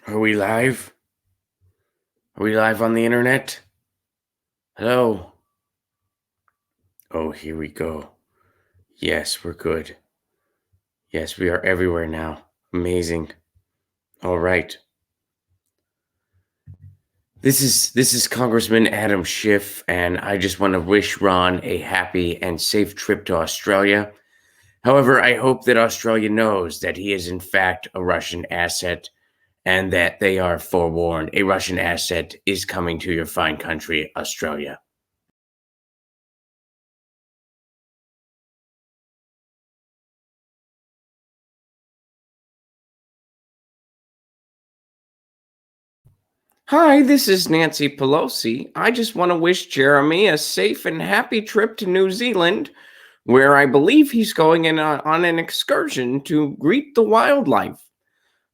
Are we live? Are we live on the internet? Hello? Oh, here we go. Yes, we're good. Yes, we are everywhere now. Amazing. All right. This is Congressman Adam Schiff, and I just want to wish Ron a happy and safe trip to Australia. However, I hope that Australia knows that he is in fact a Russian asset and that they are forewarned. A Russian asset is coming to your fine country, Australia. Hi, this is Nancy Pelosi. I just want to wish Jeremy a safe and happy trip to New Zealand, where I believe he's going on an excursion to greet the wildlife.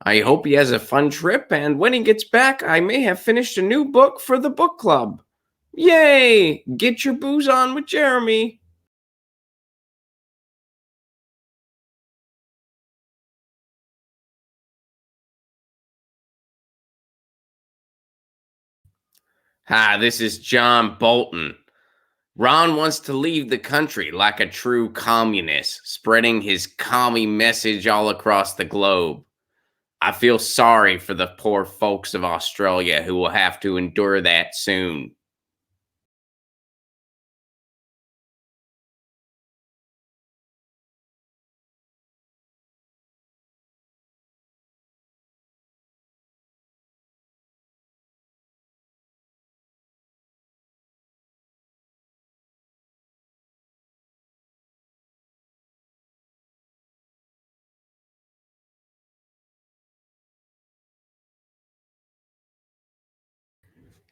I hope he has a fun trip, and when he gets back, I may have finished a new book for the book club. Yay! Get your booze on with Jeremy. Hi, this is John Bolton. Ron wants to leave the country like a true communist, spreading his commie message all across the globe. I feel sorry for the poor folks of Australia who will have to endure that soon.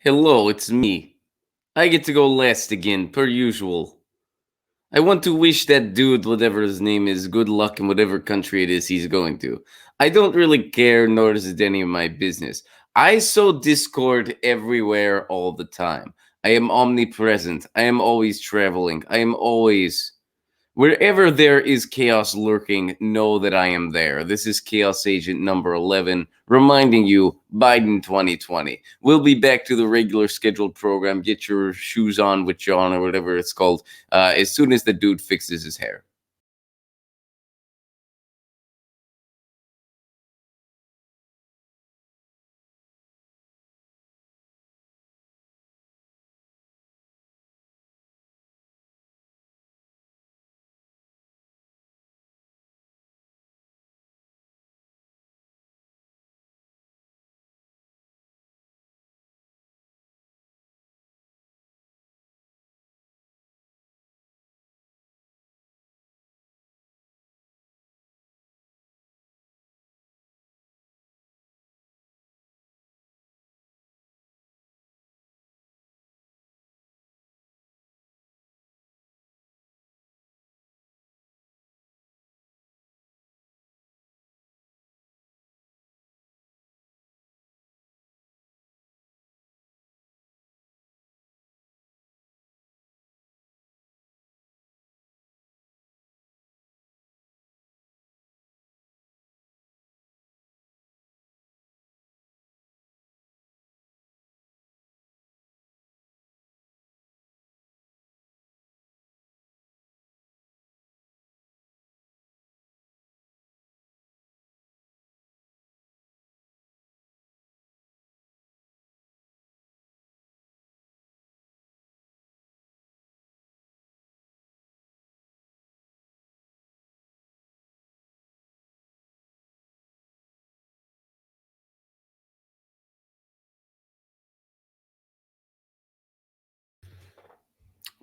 Hello, it's me. I get to go last again, per usual. I want to wish that dude, whatever his name is, good luck in whatever country it is he's going to. I don't really care, nor is it any of my business. I sow discord everywhere all the time. I am omnipresent. I am always traveling. I am always Wherever there is chaos lurking, know that I am there. This is Chaos Agent number 11, reminding you Biden 2020. We'll be back to the regular scheduled program. Get your shoes on with John or whatever it's called as soon as the dude fixes his hair.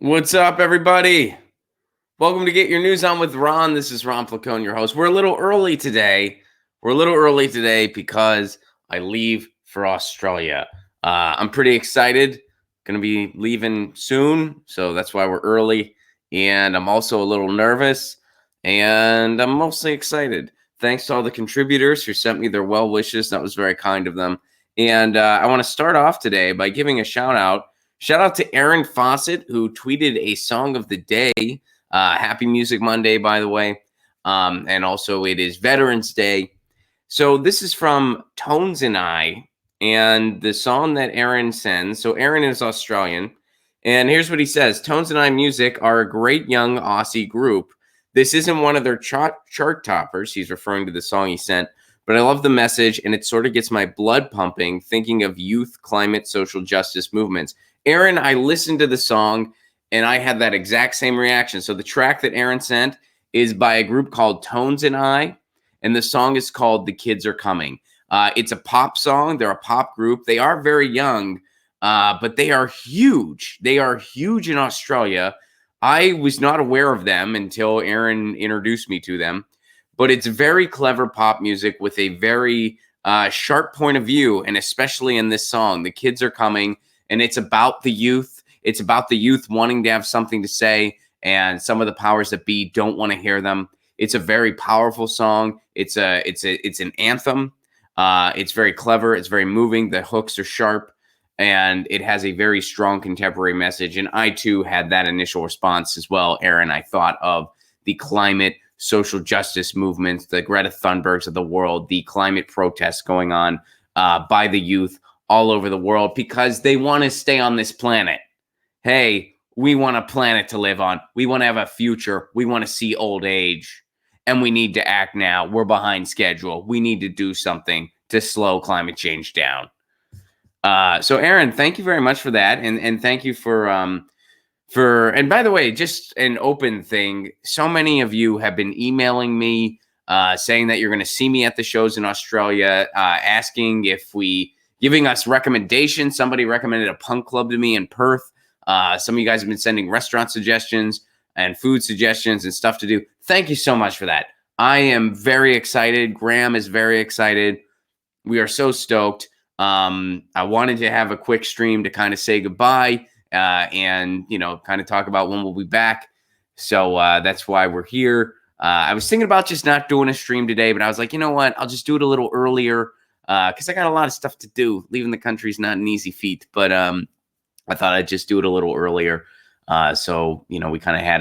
What's up, everybody? Welcome to Get Your News On with Ron. This is Ron Placone, your host. We're a little early today. Because I leave for Australia. I'm pretty excited. Going to be leaving soon, so that's why we're early. And I'm also a little nervous, and I'm mostly excited. Thanks to all the contributors who sent me their well wishes. That was very kind of them. And I want to start off today by giving a shout out. Shout out to Aaron Fawcett, who tweeted a song of the day. Happy Music Monday, by the way. And also, it is Veterans Day. So this is from Tones and I, and the song that Aaron sends. So Aaron is Australian, and here's what he says: Tones and I Music are a great young Aussie group. This isn't one of their chart toppers. He's referring to the song he sent, but I love the message, and it sort of gets my blood pumping thinking of youth, climate, social justice movements. Aaron, I listened to the song, and I had that exact same reaction. So the track that Aaron sent is by a group called Tones and I, and the song is called "The Kids Are Coming." It's a pop song. They're a pop group. They are very young, but they are huge. They are huge in Australia. I was not aware of them until Aaron introduced me to them, but it's very clever pop music with a very sharp point of view, and especially in this song, "The Kids Are Coming," and it's about the youth. It's about the youth wanting to have something to say, and some of the powers that be don't want to hear them. It's a very powerful song. It's an anthem. It's very clever. It's very moving. The hooks are sharp, and it has a very strong contemporary message. And I too had that initial response as well, Aaron. I thought of the climate social justice movements, the Greta Thunbergs of the world, the climate protests going on by the youth all over the world because they want to stay on this planet. Hey, we want a planet to live on. We want to have a future. We want to see old age. And we need to act now. We're behind schedule. We need to do something to slow climate change down. So Aaron, thank you very much for that. And thank you and by the way, just an open thing. So many of you have been emailing me saying that you're going to see me at the shows in Australia, asking giving us recommendations. Somebody recommended a punk club to me in Perth. Some of you guys have been sending restaurant suggestions and food suggestions and stuff to do. Thank you so much for that. I am very excited. Graham is very excited. We are so stoked. I wanted to have a quick stream to kind of say goodbye and, kind of talk about when we'll be back. So that's why we're here. I was thinking about just not doing a stream today, but I was like, you know what? I'll just do it a little earlier because I got a lot of stuff to do. Leaving the country is not an easy feat, but I thought I'd just do it a little earlier. So, we kind of had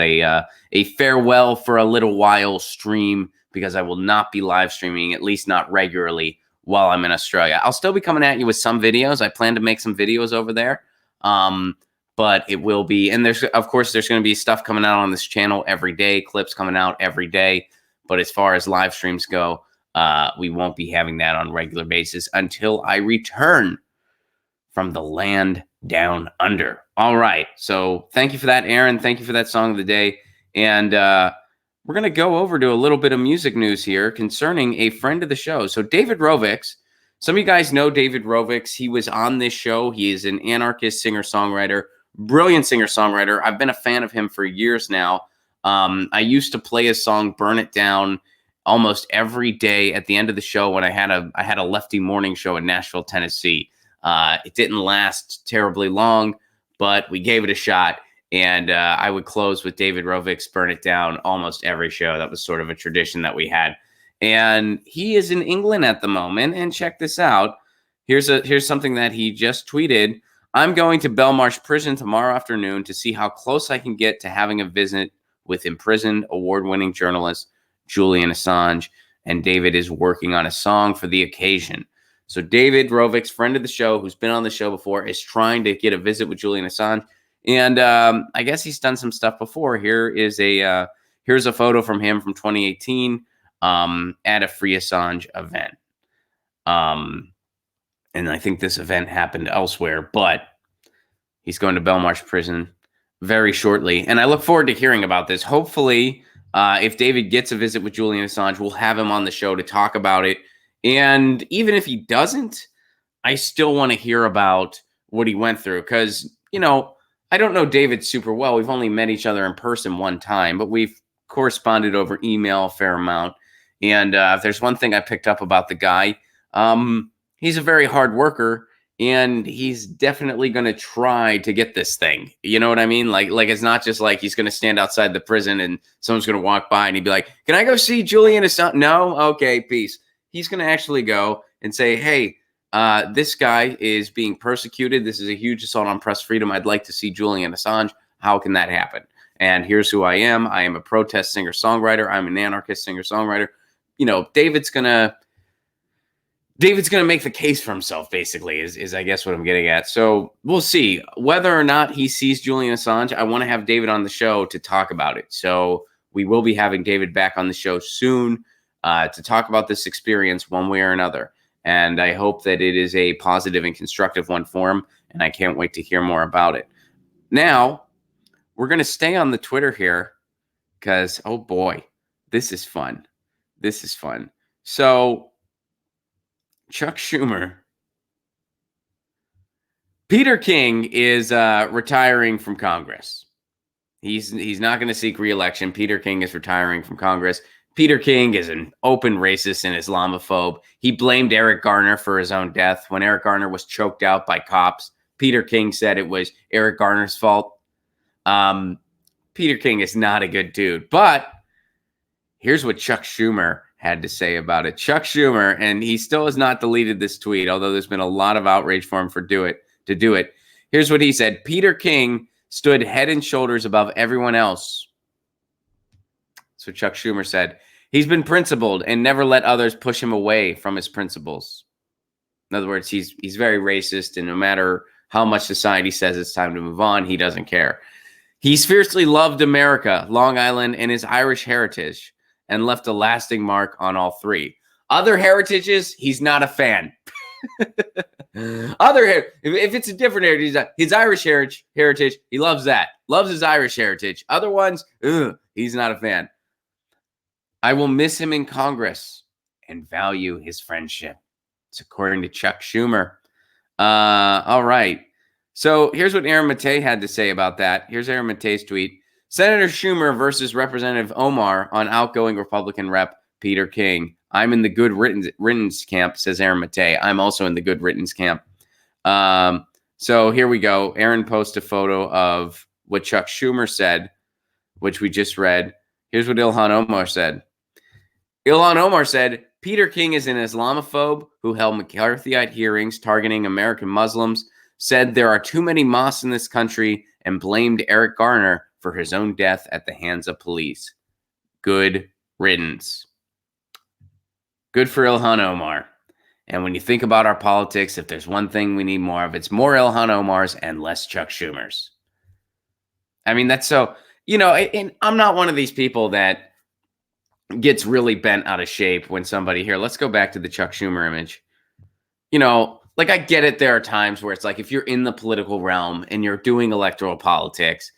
a farewell for a little while stream because I will not be live streaming, at least not regularly, while I'm in Australia. I'll still be coming at you with some videos. I plan to make some videos over there. But it will be, and there's going to be stuff coming out on this channel every day, clips coming out every day. But as far as live streams go, we won't be having that on a regular basis until I return from the land down under. All right. So thank you for that, Aaron. Thank you for that song of the day. And we're going to go over to a little bit of music news here concerning a friend of the show. So David Rovix, some of you guys know David Rovix. He was on this show. He is an anarchist singer-songwriter, brilliant singer-songwriter. I've been a fan of him for years now. I used to play his song "Burn It Down" almost every day at the end of the show when I had a lefty morning show in Nashville, Tennessee. It didn't last terribly long, but we gave it a shot. And I would close with David Rovix, "Burn It Down" almost every show. That was sort of a tradition that we had. And he is in England at the moment. And check this out. Here's something that he just tweeted. "I'm going to Belmarsh Prison tomorrow afternoon to see how close I can get to having a visit with imprisoned award-winning journalist Julian Assange. And David is working on a song for the occasion." So David Rovix, friend of the show, who's been on the show before, is trying to get a visit with Julian Assange. And I guess he's done some stuff before. Here's a photo from him from 2018 at a Free Assange event. And I think this event happened elsewhere, but he's going to Belmarsh Prison very shortly. And I look forward to hearing about this. Hopefully, if David gets a visit with Julian Assange, we'll have him on the show to talk about it. And even if he doesn't, I still want to hear about what he went through because, I don't know David super well. We've only met each other in person one time, but we've corresponded over email a fair amount. And if there's one thing I picked up about the guy, he's a very hard worker, and he's definitely going to try to get this thing. You know what I mean? Like it's not just like he's going to stand outside the prison and someone's going to walk by and he'd be like, "Can I go see Julian Assange?" No? Okay, peace. He's going to actually go and say, "Hey, this guy is being persecuted. This is a huge assault on press freedom. I'd like to see Julian Assange. How can that happen? And here's who I am. I am a protest singer-songwriter. I'm an anarchist singer-songwriter." David's going to David's going to make the case for himself, basically, is I guess what I'm getting at. So we'll see whether or not he sees Julian Assange. I want to have David on the show to talk about it. So we will be having David back on the show soon to talk about this experience one way or another. And I hope that it is a positive and constructive one for him. And I can't wait to hear more about it. Now, we're going to stay on the Twitter here because, oh boy, this is fun. This is fun. So Chuck Schumer. Peter King is retiring from Congress. He's not going to seek re-election. Peter King is retiring from Congress. Peter King is an open racist and Islamophobe. He blamed Eric Garner for his own death. When Eric Garner was choked out by cops, Peter King said it was Eric Garner's fault. Peter King is not a good dude. But here's what Chuck Schumer had to say about it. Chuck Schumer, and he still has not deleted this tweet, although there's been a lot of outrage for him to do it. Here's what he said. Peter King stood head and shoulders above everyone else. So Chuck Schumer said, he's been principled and never let others push him away from his principles. In other words, he's very racist, and no matter how much society says it's time to move on, he doesn't care. He's fiercely loved America, Long Island, and his Irish heritage, and left a lasting mark on all three. Other heritages, he's not a fan. If it's a different heritage, his Irish heritage, he loves that. Loves his Irish heritage. Other ones, he's not a fan. I will miss him in Congress and value his friendship. It's according to Chuck Schumer. All right. So here's what Aaron Matei had to say about that. Here's Aaron Matei's tweet. Senator Schumer versus Representative Omar on outgoing Republican Rep Peter King. I'm in the good riddance camp, says Aaron Matei. I'm also in the good riddance camp. So here we go. Aaron posted a photo of what Chuck Schumer said, which we just read. Here's what Ilhan Omar said. Ilhan Omar said, Peter King is an Islamophobe who held McCarthyite hearings targeting American Muslims, said there are too many mosques in this country, and blamed Eric Garner for his own death at the hands of police. Good riddance. Good for Ilhan Omar. And when you think about our politics, if there's one thing we need more of, it's more Ilhan Omars and less Chuck Schumers. I mean, that's so, and I'm not one of these people that gets really bent out of shape when somebody here, let's go back to the Chuck Schumer image. Like I get it. There are times where it's like, if you're in the political realm and you're doing electoral politics,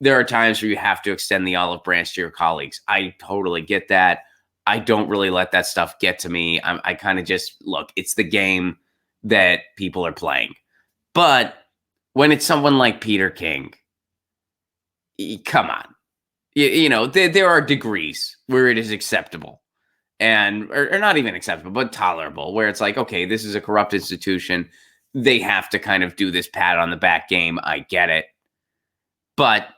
there are times where you have to extend the olive branch to your colleagues. I totally get that. I don't really let that stuff get to me. I kind of just look, it's the game that people are playing. But when it's someone like Peter King, come on, there are degrees where it is acceptable and or not even acceptable, but tolerable, where it's like, okay, this is a corrupt institution. They have to kind of do this pat on the back game. I get it. But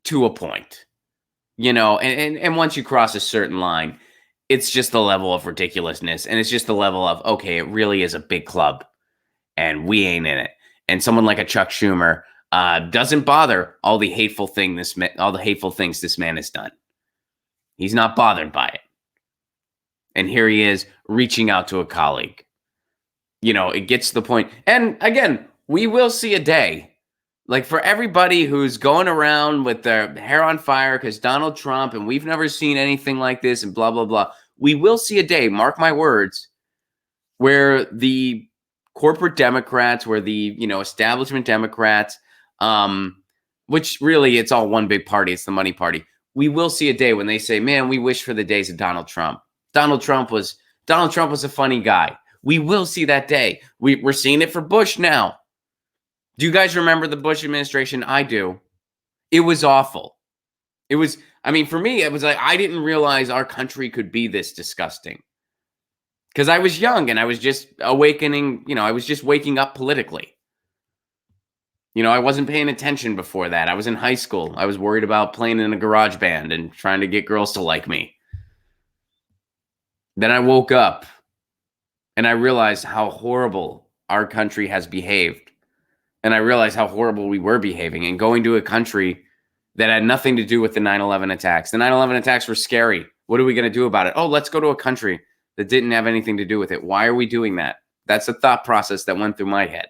to a point. And once you cross a certain line, it's just the level of ridiculousness. And it's just the level of, okay, it really is a big club and we ain't in it. And someone like a Chuck Schumer doesn't bother all the hateful things this man has done. He's not bothered by it. And here he is reaching out to a colleague. It gets to the point. And again, we will see a day. Like for everybody who's going around with their hair on fire because Donald Trump and we've never seen anything like this and blah, blah, blah. We will see a day, mark my words, where the corporate Democrats, where the, establishment Democrats, which really it's all one big party. It's the money party. We will see a day when they say, man, we wish for the days of Donald Trump. Donald Trump was a funny guy. We will see that day. We're seeing it for Bush now. Do you guys remember the Bush administration? I do. It was awful. For me, it was like, I didn't realize our country could be this disgusting. Because I was young and I was just awakening, I was just waking up politically. I wasn't paying attention before that. I was in high school. I was worried about playing in a garage band and trying to get girls to like me. Then I woke up and I realized how horrible our country has behaved. And I realized how horrible we were behaving and going to a country that had nothing to do with the 9/11 attacks. The 9/11 attacks were scary. What are we going to do about it? Oh, let's go to a country that didn't have anything to do with it. Why are we doing that? That's a thought process that went through my head.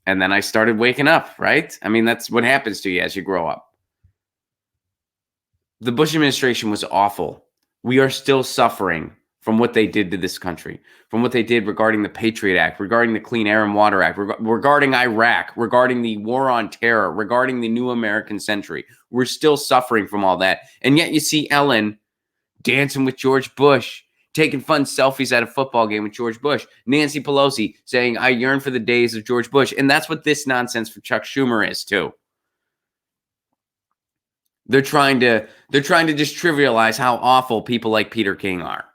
And then I started waking up, right? I mean, that's what happens to you as you grow up. The Bush administration was awful. We are still suffering from what they did to this country, from what they did regarding the Patriot Act, regarding the Clean Air and Water Act, regarding Iraq, regarding the war on terror, regarding the new American century. We're still suffering from all that. And yet you see Ellen dancing with George Bush, taking fun selfies at a football game with George Bush. Nancy Pelosi saying, I yearn for the days of George Bush. And that's what this nonsense for Chuck Schumer is too. They're trying to just trivialize how awful people like Peter King are.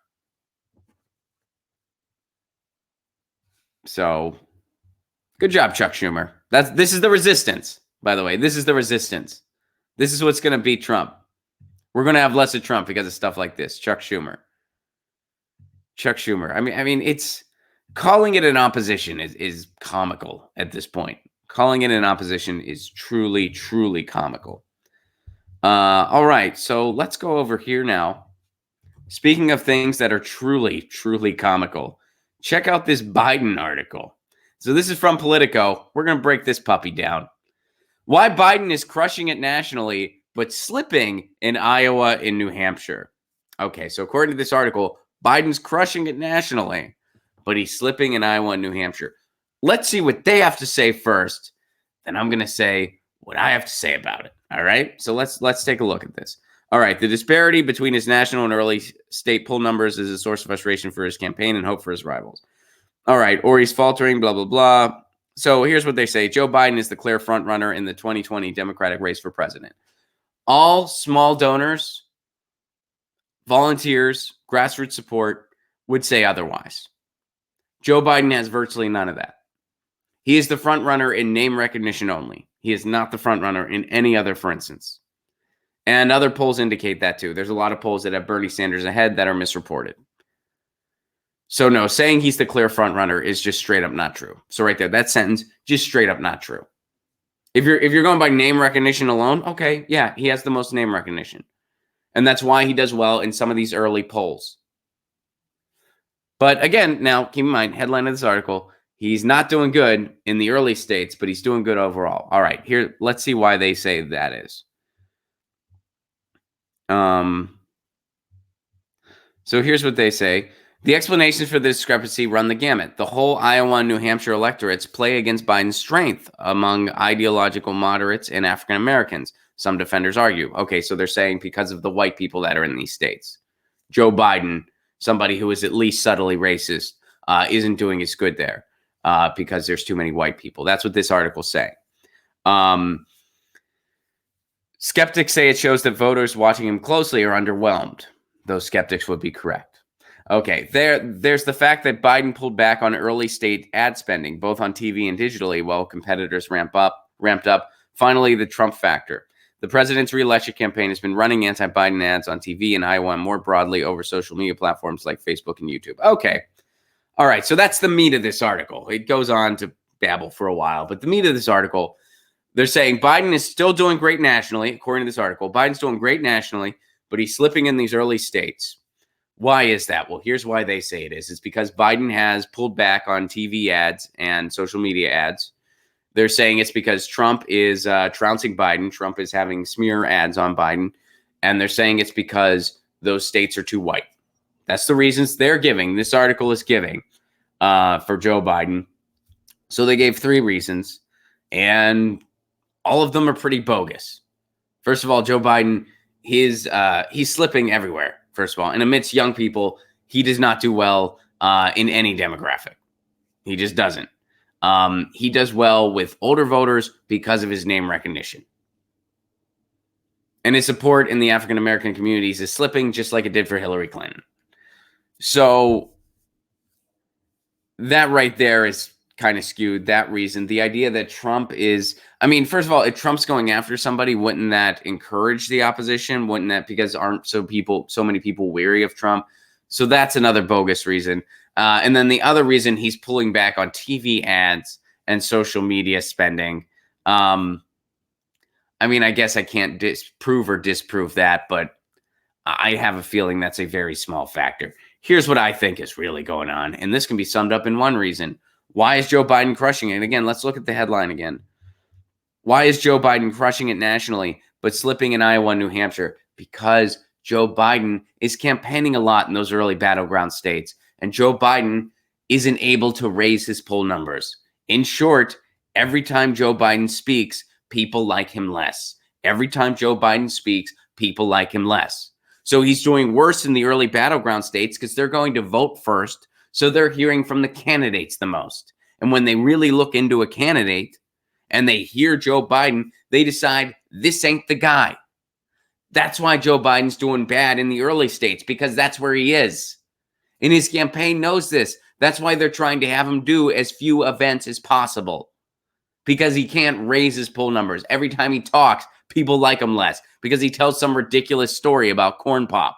So, good job, Chuck Schumer. This is the resistance, by the way. This is the resistance. This is what's going to beat Trump. We're going to have less of Trump because of stuff like this. Chuck Schumer. Chuck Schumer. I mean, it's calling it an opposition is comical at this point. Calling it an opposition is truly, truly comical. All right, so let's go over here now. Speaking of things that are truly, truly comical, check out this Biden article. So this is from Politico. We're going to break this puppy down. Why Biden is crushing it nationally, but slipping in Iowa and New Hampshire. Okay, so according to this article, Biden's crushing it nationally, but he's slipping in Iowa and New Hampshire. Let's see what they have to say first. Then I'm going to say what I have to say about it. All right, so let's take a look at this. All right, the disparity between his national and early state poll numbers is a source of frustration for his campaign and hope for his rivals. All right, or he's faltering, blah, blah, blah. So here's what they say. Joe Biden is the clear front runner in the 2020 Democratic race for president. All small donors, volunteers, grassroots support would say otherwise. Joe Biden has virtually none of that. He is the front runner in name recognition only. He is not the front runner in any other, for instance. And other polls indicate that too. There's a lot of polls that have Bernie Sanders ahead that are misreported. So no, saying he's the clear front runner is just straight up not true. So right there, that sentence, just straight up not true. If you're going by name recognition alone, okay, yeah, he has the most name recognition. And that's why he does well in some of these early polls. But again, now keep in mind, headline of this article, he's not doing good in the early states, but he's doing good overall. All right, here, let's see why they say that is. So here's what they say. The explanations for the discrepancy run the gamut. The whole Iowa and New Hampshire electorates play against Biden's strength among ideological moderates and African Americans. Some defenders argue. Okay, so they're saying because of the white people that are in these states. Joe Biden, somebody who is at least subtly racist, isn't doing as good there because there's too many white people. That's what this article's saying. Skeptics say it shows that voters watching him closely are underwhelmed. Those skeptics would be correct. Okay, there's the fact that Biden pulled back on early state ad spending, both on TV and digitally, while competitors ramped up. Finally, the Trump factor. The president's re-election campaign has been running anti-Biden ads on TV in Iowa and more broadly over social media platforms like Facebook and YouTube. Okay. All right, so that's the meat of this article. It goes on to babble for a while, but the meat of this article, they're saying Biden is still doing great nationally, according to this article. Biden's doing great nationally, but he's slipping in these early states. Why is that? Well, here's why they say it is. It's because Biden has pulled back on TV ads and social media ads. They're saying it's because Trump is trouncing Biden. Trump is having smear ads on Biden. And they're saying it's because those states are too white. That's the reasons they're giving. This article is giving for Joe Biden. So they gave 3 reasons. And all of them are pretty bogus. First of all, Joe Biden, he's slipping everywhere. First of all, and amidst young people, he does not do well in any demographic. He just doesn't. He does well with older voters because of his name recognition. And his support in the African-American communities is slipping just like it did for Hillary Clinton. So that right there is kind of skewed, that reason. The idea that Trump is, I mean, first of all, if Trump's going after somebody, wouldn't that encourage the opposition? Wouldn't that, because aren't so many people weary of Trump? So that's another bogus reason. And then the other reason he's pulling back on TV ads and social media spending. I mean, I guess I can't prove or disprove that, but I have a feeling that's a very small factor. Here's what I think is really going on, and this can be summed up in one reason. Why is Joe Biden crushing it? And again, let's look at the headline again. Why is Joe Biden crushing it nationally, but slipping in Iowa and New Hampshire? Because Joe Biden is campaigning a lot in those early battleground states, and Joe Biden isn't able to raise his poll numbers. In short, every time Joe Biden speaks, people like him less. Every time Joe Biden speaks, people like him less. So he's doing worse in the early battleground states because they're going to vote first. So they're hearing from the candidates the most. And when they really look into a candidate and they hear Joe Biden, they decide this ain't the guy. That's why Joe Biden's doing bad in the early states, because that's where he is. And his campaign knows this. That's why they're trying to have him do as few events as possible, because he can't raise his poll numbers. Every time he talks, people like him less because he tells some ridiculous story about corn pop,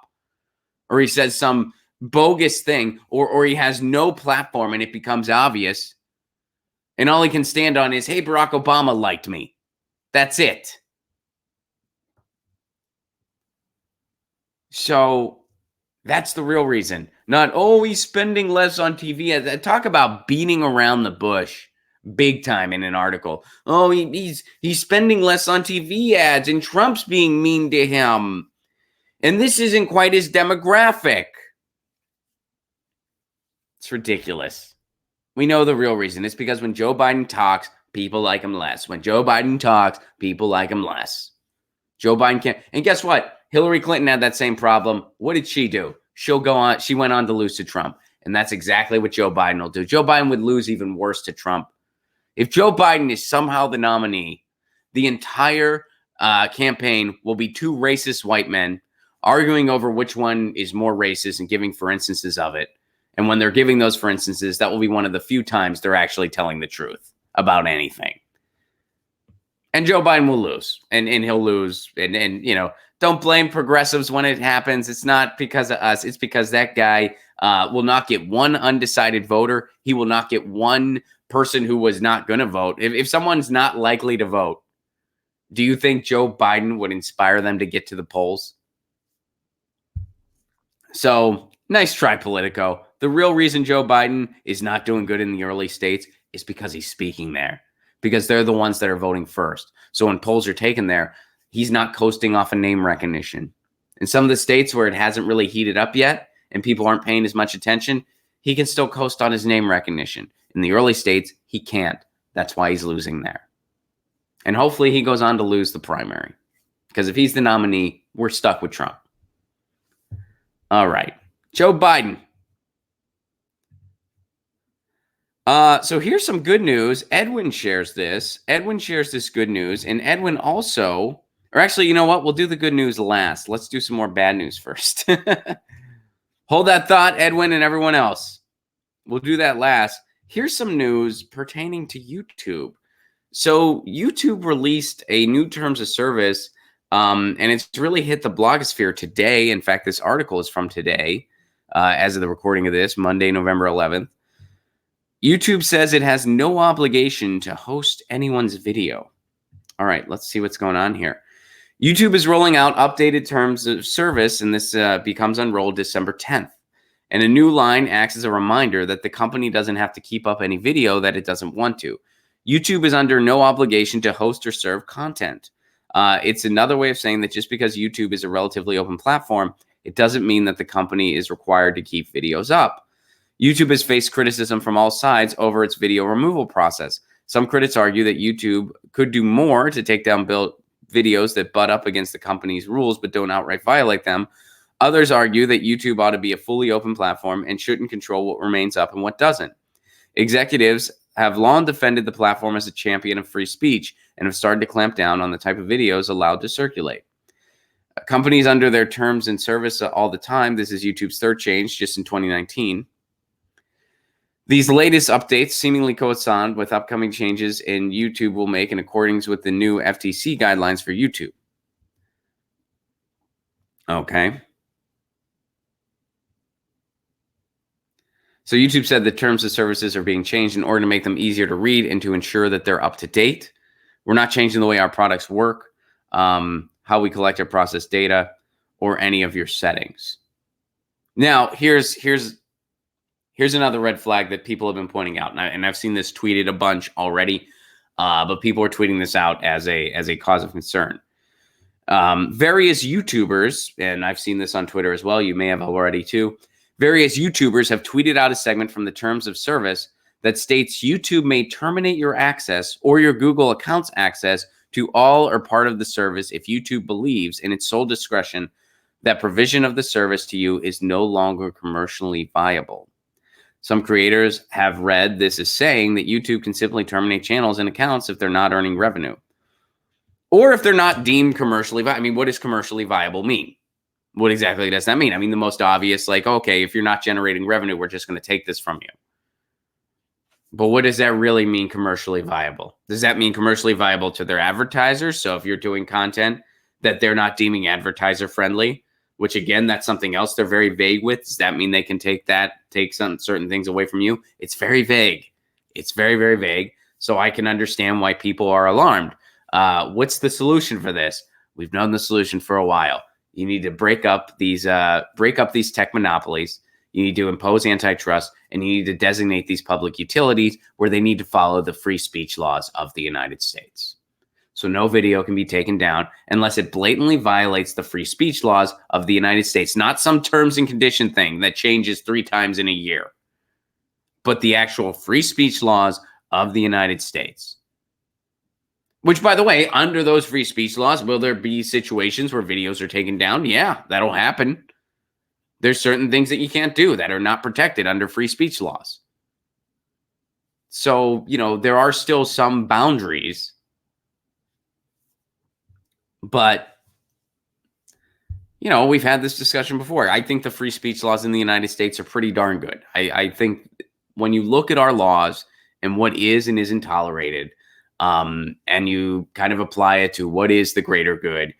or he says some bogus thing, or he has no platform and it becomes obvious. And all he can stand on is, hey, Barack Obama liked me. That's it. So that's the real reason. Not, oh, he's spending less on TV. Talk about beating around the bush big time in an article. Oh, he's spending less on TV ads and Trump's being mean to him. And this isn't quite his demographic. It's ridiculous. We know the real reason. It's because when Joe Biden talks, people like him less. When Joe Biden talks, people like him less. Joe Biden can't. And guess what? Hillary Clinton had that same problem. What did she do? She'll go on. She went on to lose to Trump. And that's exactly what Joe Biden will do. Joe Biden would lose even worse to Trump. If Joe Biden is somehow the nominee, the entire campaign will be two racist white men arguing over which one is more racist and giving for instances of it. And when they're giving those for instances, that will be one of the few times they're actually telling the truth about anything. And Joe Biden will lose, and he'll lose. And you know, don't blame progressives when it happens. It's not because of us. It's because that guy will not get one undecided voter. He will not get one person who was not going to vote. If someone's not likely to vote, do you think Joe Biden would inspire them to get to the polls? So nice try, Politico. The real reason Joe Biden is not doing good in the early states is because he's speaking there, because they're the ones that are voting first. So when polls are taken there, he's not coasting off of name recognition. In some of the states where it hasn't really heated up yet and people aren't paying as much attention, he can still coast on his name recognition. In the early states, he can't. That's why he's losing there. And hopefully he goes on to lose the primary, because if he's the nominee, we're stuck with Trump. All right. Joe Biden. So here's some good news. Edwin shares this. Edwin shares this good news. And Edwin also, or actually, you know what? We'll do the good news last. Let's do some more bad news first. Hold that thought, Edwin and everyone else. We'll do that last. Here's some news pertaining to YouTube. So YouTube released a new terms of service, and it's really hit the blogosphere today. In fact, this article is from today, as of the recording of this, Monday, November 11th. YouTube says it has no obligation to host anyone's video. All right, let's see what's going on here. YouTube is rolling out updated terms of service, and this becomes unrolled December 10th. And a new line acts as a reminder that the company doesn't have to keep up any video that it doesn't want to. YouTube is under no obligation to host or serve content. It's another way of saying that just because YouTube is a relatively open platform, it doesn't mean that the company is required to keep videos up. YouTube has faced criticism from all sides over its video removal process. Some critics argue that YouTube could do more to take down videos that butt up against the company's rules but don't outright violate them. Others argue that YouTube ought to be a fully open platform and shouldn't control what remains up and what doesn't. Executives have long defended the platform as a champion of free speech and have started to clamp down on the type of videos allowed to circulate. Companies under their terms and service all the time. This is YouTube's third change just in 2019. These latest updates seemingly coincide with upcoming changes in YouTube will make in accordance with the new FTC guidelines for YouTube. Okay. So YouTube said the terms of services are being changed in order to make them easier to read and to ensure that they're up to date. We're not changing the way our products work, how we collect or process data, or any of your settings. Now, here's another red flag that people have been pointing out, and I've seen this tweeted a bunch already, but people are tweeting this out as a cause of concern. Various YouTubers, and I've seen this on Twitter as well, you may have already too, various YouTubers have tweeted out a segment from the terms of service that states YouTube may terminate your access or your Google account's access to all or part of the service if YouTube believes in its sole discretion that provision of the service to you is no longer commercially viable. Some creators have read this as saying that YouTube can simply terminate channels and accounts if they're not earning revenue. Or if they're not deemed commercially viable. I mean, what does commercially viable mean? What exactly does that mean? I mean, the most obvious, like, okay, if you're not generating revenue, we're just going to take this from you. But what does that really mean, commercially viable? Does that mean commercially viable to their advertisers? So if you're doing content that they're not deeming advertiser friendly, which again, that's something else they're very vague with. Does that mean they can take some certain things away from you? It's very vague. It's very, very vague. So I can understand why people are alarmed. What's the solution for this? We've known the solution for a while. You need to break up these tech monopolies. You need to impose antitrust, and you need to designate these public utilities where they need to follow the free speech laws of the United States. So no video can be taken down unless it blatantly violates the free speech laws of the United States, not some terms and condition thing that changes 3 times in a year, but the actual free speech laws of the United States. Which, by the way, under those free speech laws, will there be situations where videos are taken down? Yeah, that'll happen. There's certain things that you can't do that are not protected under free speech laws. So, there are still some boundaries, but, we've had this discussion before. I think the free speech laws in the United States are pretty darn good. I think when you look at our laws and what is and isn't tolerated, and you kind of apply it to what is the greater good,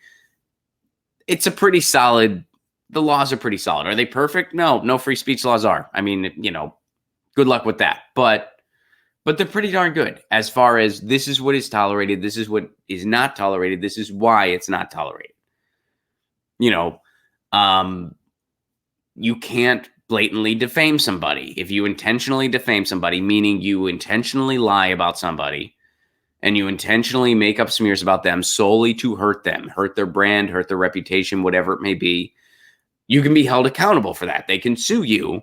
it's a pretty solid. The laws are pretty solid. Are they perfect? No free speech laws are. I mean, good luck with that. But they're pretty darn good as far as this is what is tolerated. This is what is not tolerated. This is why it's not tolerated. You can't blatantly defame somebody. If you intentionally defame somebody, meaning you intentionally lie about somebody, and you intentionally make up smears about them solely to hurt them, hurt their brand, hurt their reputation, whatever it may be, you can be held accountable for that. They can sue you,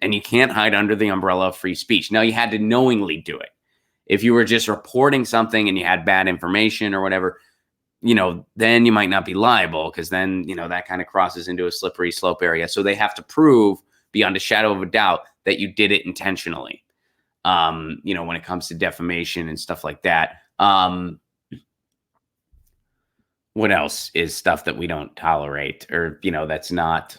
and you can't hide under the umbrella of free speech. Now, you had to knowingly do it. If you were just reporting something and you had bad information or whatever, then you might not be liable, because then, that kind of crosses into a slippery slope area. So they have to prove beyond a shadow of a doubt that you did it intentionally. When it comes to defamation and stuff like that. What else is stuff that we don't tolerate, or, that's not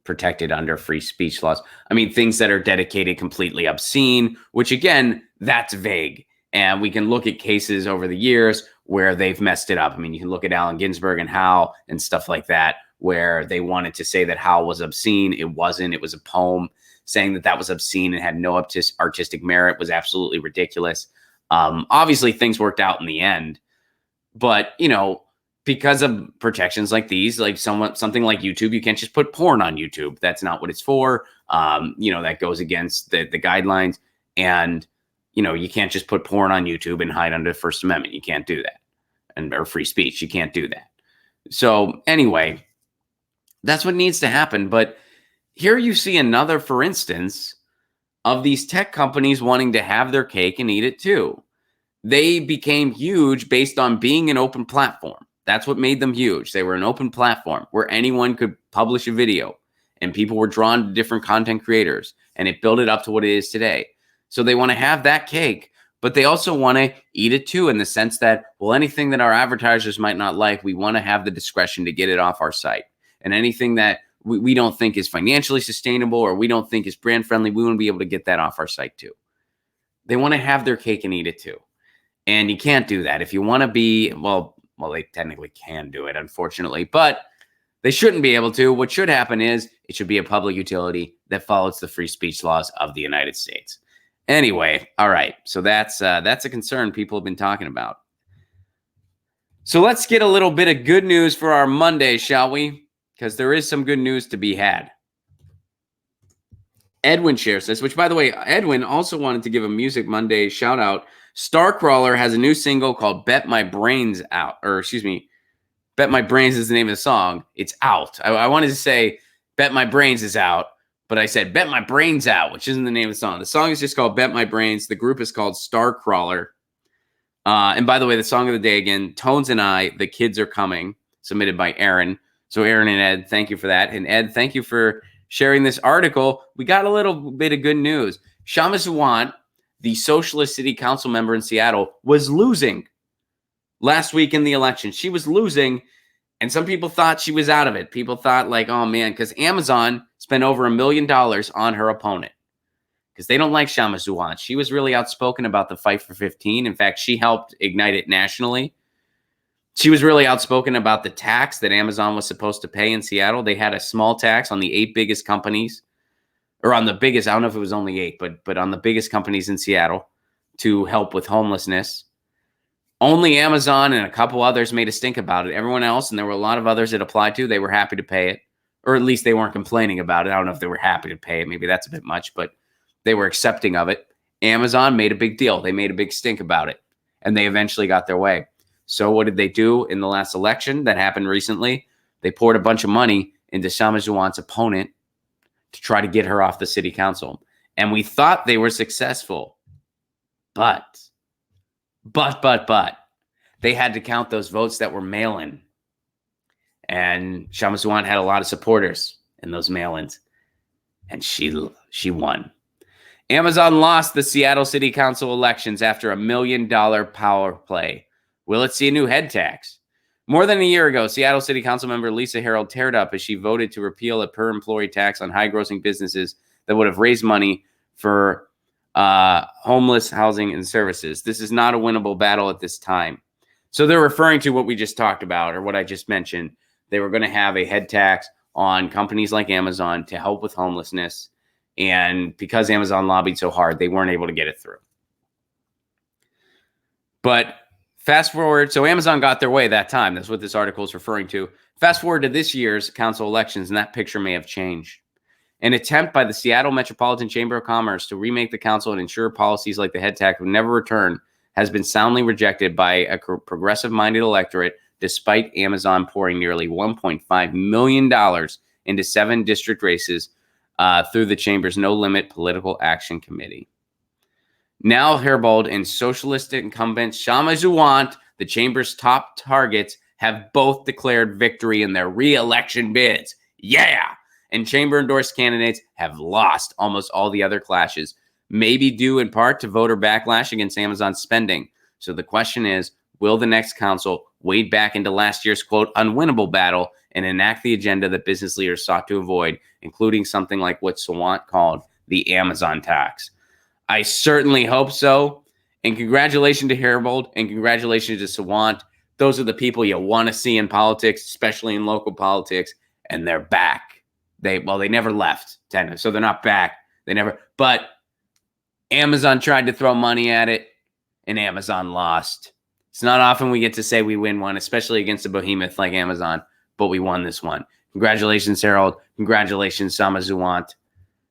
protected under free speech laws? I mean, things that are dedicated completely obscene, which again, that's vague. And we can look at cases over the years where they've messed it up. I mean, you can look at Allen Ginsberg and Howe and stuff like that, where they wanted to say that Howe was obscene. It wasn't. It was a poem. Saying that was obscene and had no artistic merit was absolutely ridiculous. Obviously, things worked out in the end. But, because of protections like these, like something like YouTube, you can't just put porn on YouTube. That's not what it's for. That goes against the guidelines. And, you can't just put porn on YouTube and hide under the First Amendment. You can't do that. Or free speech. You can't do that. So anyway, that's what needs to happen. But here you see another, for instance, of these tech companies wanting to have their cake and eat it too. They became huge based on being an open platform. That's what made them huge. They were an open platform where anyone could publish a video, and people were drawn to different content creators, and it built it up to what it is today. So they want to have that cake, but they also want to eat it too, in the sense that, well, anything that our advertisers might not like, we want to have the discretion to get it off our site. And anything that we don't think is financially sustainable, or we don't think is brand friendly, we want to be able to get that off our site too. They want to have their cake and eat it too. And you can't do that. If you want to be, well, they technically can do it, unfortunately, but they shouldn't be able to. What should happen is it should be a public utility that follows the free speech laws of the United States. Anyway, all right. So that's a concern people have been talking about. So let's get a little bit of good news for our Monday, shall we? Because there is some good news to be had. Edwin shares this, which, by the way, Edwin also wanted to give a Music Monday shout out. Starcrawler has a new single called Bet My Brains Out, or excuse me, Bet My Brains is the name of the song. It's out. I wanted to say Bet My Brains is out, but I said Bet My Brains Out, which isn't the name of the song. The song is just called Bet My Brains. The group is called Starcrawler. And by the way, the song of the day again, Tones and I, The Kids Are Coming, submitted by Aaron. So Aaron and Ed, thank you for that. And Ed, thank you for sharing this article. We got a little bit of good news. Kshama Sawant, the socialist city council member in Seattle, was losing last week in the election. She was losing, and some people thought she was out of it. People thought like, oh man, because Amazon spent over $1 million on her opponent because they don't like Kshama Sawant. She was really outspoken about the fight for 15. In fact, she helped ignite it nationally. She was really outspoken about the tax that Amazon was supposed to pay in Seattle. They had a small tax on the 8 biggest companies, or on the biggest, I don't know if it was only 8, but on the biggest companies in Seattle to help with homelessness. Only Amazon and a couple others made a stink about it. Everyone else, and there were a lot of others it applied to, they were happy to pay it, or at least they weren't complaining about it. I don't know if they were happy to pay it. Maybe that's a bit much, but they were accepting of it. Amazon made a big deal. They made a big stink about it, and they eventually got their way. So what did they do in the last election that happened recently? They poured a bunch of money into Kshama Sawant's opponent to try to get her off the city council. And we thought they were successful. But they had to count those votes that were mail-in. And Kshama Sawant had a lot of supporters in those mail-ins. And she won. Amazon lost the Seattle City Council elections after $1 million power play. Will it see a new head tax? More than a year ago, Seattle City Council member Lisa Harold teared up as she voted to repeal a per-employee tax on high-grossing businesses that would have raised money for homeless housing and services. This is not a winnable battle at this time. So they're referring to what we just talked about, or what I just mentioned. They were going to have a head tax on companies like Amazon to help with homelessness. And because Amazon lobbied so hard, they weren't able to get it through. But fast forward, so Amazon got their way that time. That's what this article is referring to. Fast forward to this year's council elections, and that picture may have changed. An attempt by the Seattle Metropolitan Chamber of Commerce to remake the council and ensure policies like the head tax would never return has been soundly rejected by a progressive-minded electorate, despite Amazon pouring nearly $1.5 million into 7 district races through the chamber's no-limit political action committee. Now Herbold and socialist incumbent Kshama Sawant, the chamber's top targets, have both declared victory in their re-election bids. Yeah! And chamber-endorsed candidates have lost almost all the other clashes, maybe due in part to voter backlash against Amazon's spending. So the question is, will the next council wade back into last year's, quote, unwinnable battle and enact the agenda that business leaders sought to avoid, including something like what Sawant called the Amazon tax? I certainly hope so. And congratulations to Herbold and congratulations to Sawant. Those are the people you want to see in politics, especially in local politics, and they're back. They never left, so they're not back. But Amazon tried to throw money at it, and Amazon lost. It's not often we get to say we win one, especially against a behemoth like Amazon, but we won this one. Congratulations, Harold. Congratulations, Kshama Sawant.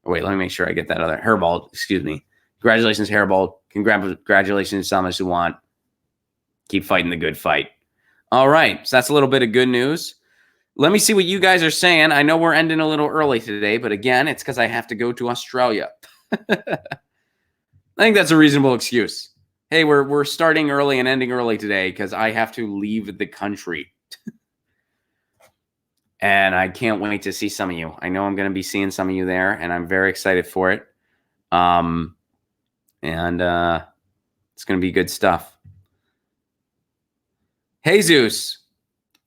Oh, wait, let me make sure I get that other. Herbold, excuse me. Congratulations, Herbold. Congratulations, Kshama Sawant. Keep fighting the good fight. All right, so that's a little bit of good news. Let me see what you guys are saying. I know we're ending a little early today, but again, it's because I have to go to Australia. I think that's a reasonable excuse. Hey, we're starting early and ending early today because I have to leave the country. And I can't wait to see some of you. I know I'm going to be seeing some of you there, and I'm very excited for it. And it's going to be good stuff. Jesus,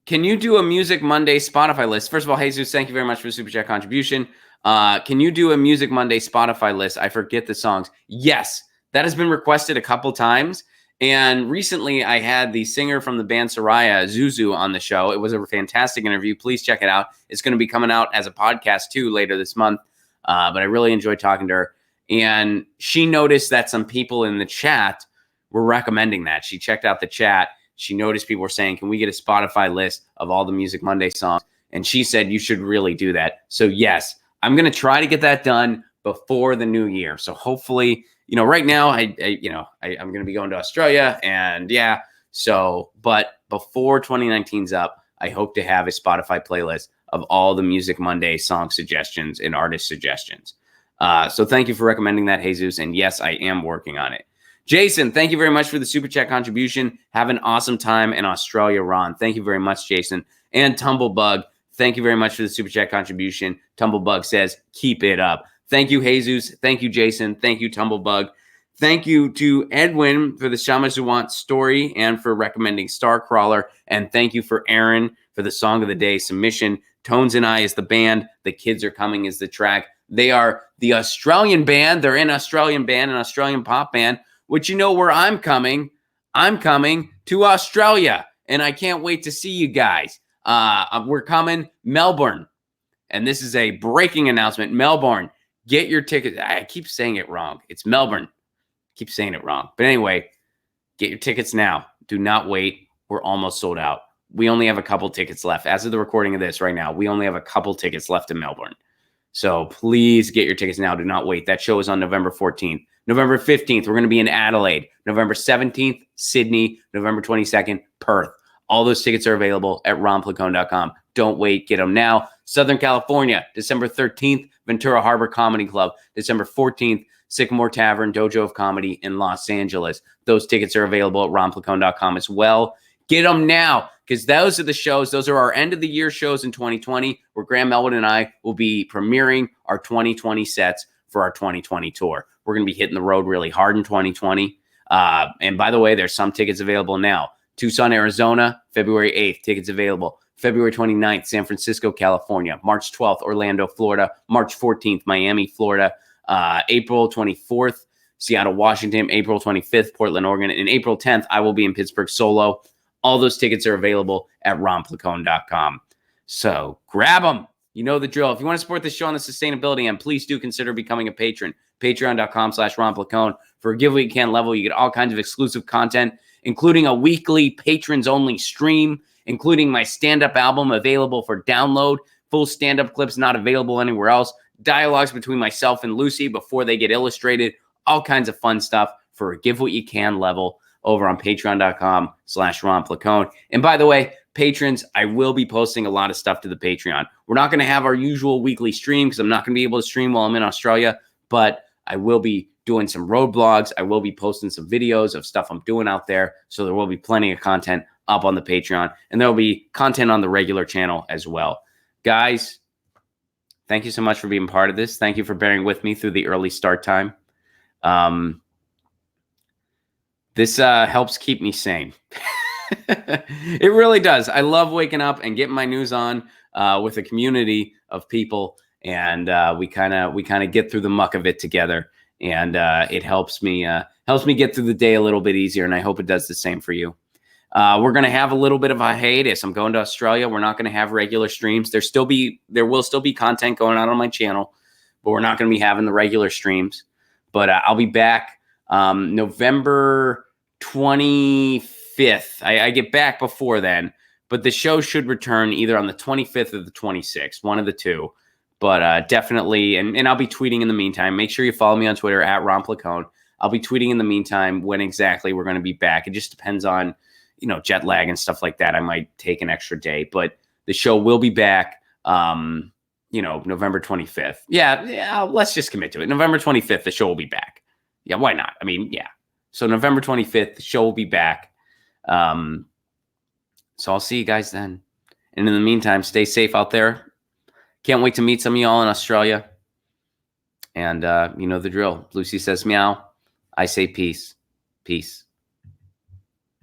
can you do a Music Monday Spotify list? First of all, Jesus, thank you very much for the Super Chat contribution. Can you do a Music Monday Spotify list? I forget the songs. Yes, that has been requested a couple times. And recently I had the singer from the band Soraya, Zuzu, on the show. It was a fantastic interview. Please check it out. It's going to be coming out as a podcast too later this month. But I really enjoyed talking to her. And she noticed that some people in the chat were recommending that. She checked out the chat. She noticed people were saying, can we get a Spotify list of all the Music Monday songs? And she said, you should really do that. So yes, I'm going to try to get that done before the new year. So hopefully, right now I'm going to be going to Australia, and but before 2019's up, I hope to have a Spotify playlist of all the Music Monday song suggestions and artist suggestions. So thank you for recommending that, Jesus. And yes, I am working on it. Jason, thank you very much for the Super Chat contribution. Have an awesome time in Australia, Ron. Thank you very much, Jason. And Tumblebug, thank you very much for the Super Chat contribution. Tumblebug says, keep it up. Thank you, Jesus. Thank you, Jason. Thank you, Tumblebug. Thank you to Edwin for the Shamazawant story and for recommending Starcrawler. And thank you for Aaron for the Song of the Day submission. Tones and I is the band. The Kids Are Coming is the track. They are the Australian band. They're an Australian band, an Australian pop band, which where I'm coming. I'm coming to Australia, and I can't wait to see you guys. We're coming, Melbourne. And this is a breaking announcement. Melbourne, get your tickets. I keep saying it wrong. It's Melbourne. I keep saying it wrong. But anyway, get your tickets now. Do not wait. We're almost sold out. We only have a couple tickets left. As of the recording of this right now, we only have a couple tickets left in Melbourne. So please get your tickets now. Do not wait. That show is on November 14th. November 15th, we're going to be in Adelaide. November 17th, Sydney. November 22nd, Perth. All those tickets are available at ronplacone.com. Don't wait. Get them now. Southern California, December 13th, Ventura Harbor Comedy Club. December 14th, Sycamore Tavern, Dojo of Comedy in Los Angeles. Those tickets are available at ronplacone.com as well. Get them now, because those are the shows. Those are our end of the year shows in 2020, where Graham Melvin and I will be premiering our 2020 sets for our 2020 tour. We're going to be hitting the road really hard in 2020. And by the way, there's some tickets available now. Tucson, Arizona, February 8th, tickets available. February 29th, San Francisco, California. March 12th, Orlando, Florida. March 14th, Miami, Florida. April 24th, Seattle, Washington. April 25th, Portland, Oregon. And April 10th, I will be in Pittsburgh solo. All those tickets are available at ronplacone.com. So grab them. You know the drill. If you want to support the show on the sustainability end, please do consider becoming a patron. Patreon.com/ronplacone. For a giveaway can level, you get all kinds of exclusive content, including a weekly patrons-only stream, including my stand-up album available for download, full stand-up clips not available anywhere else, dialogues between myself and Lucy before they get illustrated, all kinds of fun stuff for a give what you can level over on patreon.com/ronplacone. And by the way, patrons, I will be posting a lot of stuff to the Patreon. We're not going to have our usual weekly stream because I'm not going to be able to stream while I'm in Australia, but I will be doing some road blogs. I will be posting some videos of stuff I'm doing out there. So there will be plenty of content up on the Patreon, and there will be content on the regular channel as well. Guys, thank you so much for being part of this. Thank you for bearing with me through the early start time. This helps keep me sane. It really does. I love waking up and getting my news on with a community of people, and we kind of get through the muck of it together, and it helps me get through the day a little bit easier, and I hope it does the same for you. We're going to have a little bit of a hiatus. I'm going to Australia. We're not going to have regular streams. There will still be content going out on my channel, but we're not going to be having the regular streams. But I'll be back November 25th. I get back before then, but the show should return either on the 25th or the 26th, one of the two. But definitely, and I'll be tweeting in the meantime. Make sure you follow me on Twitter at @ronplacone. I'll be tweeting in the meantime when exactly we're going to be back. It just depends on, jet lag and stuff like that. I might take an extra day, but the show will be back, November 25th. Yeah, let's just commit to it. November 25th, the show will be back. Yeah, why not? I mean, yeah. So November 25th, the show will be back. So I'll see you guys then. And in the meantime, stay safe out there. Can't wait to meet some of y'all in Australia. And you know the drill. Lucy says meow. I say peace. Peace.